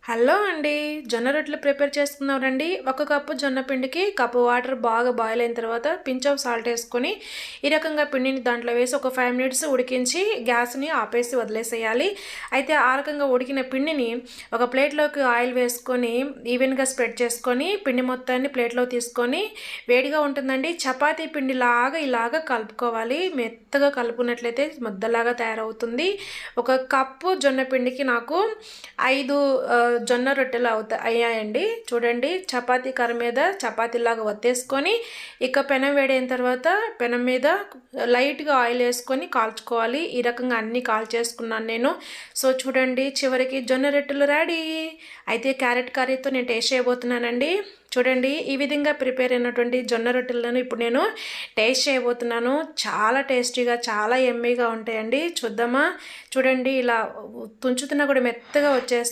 Hello అండి. జొన్న రొట్టెలు ప్రిపేర్ చేసుకుందాం రండి. ఒక కప్పు జొన్న పిండికి కప్పు వాటర్ బాగా బాయిల్ అయిన తర్వాత పించ్ ఆఫ్ సాల్ట్ వేసుకొని ఈ రకంగా పిండిని దాంట్లో వేసి ఒక 5 మినిట్స్ ఉడికించి గ్యాస్ని ఆపేసి వదిలేసేయాలి. అయితే ఆ రకంగా ఉడికిన పిండిని ఒక ప్లేట్లోకి ఆయిల్ వేసుకొని ఈవెన్గా స్ప్రెడ్ చేసుకొని పిండి మొత్తాన్ని ప్లేట్లో తీసుకొని వేడిగా ఉంటుందండి చపాతీ పిండిలాగా ఇలాగా కలుపుకోవాలి. మెత్తగా కలుపుకున్నట్లయితే ముద్దలాగా తయారవుతుంది. ఒక కప్పు జొన్న పిండికి నాకు 5 జొన్న రొట్టెలు అయ్యాయండి. చూడండి చపాతీ కర్ర మీద చపాతీలాగా వత్తేసుకొని ఇక పెనం వేడైన తర్వాత పెనం మీద లైట్గా ఆయిల్ వేసుకొని కాల్చుకోవాలి. ఈ రకంగా అన్నీ కాల్చేసుకున్నాను నేను. సో చూడండి చివరికి జొన్న రొట్టెలు రెడీ. అయితే క్యారెట్ కర్రీతో నేను టేస్ట్ చేయబోతున్నానండి. చూడండి ఈ విధంగా ప్రిపేర్ అయినటువంటి జొన్న రొట్టెలను ఇప్పుడు నేను టేస్ట్ చేయబోతున్నాను. చాలా టేస్టీగా చాలా యమ్మీగా ఉంటాయండి. చూద్దామా? చూడండి ఇలా తుంచుతున్నా కూడా మెత్తగా వచ్చేస్తుంది.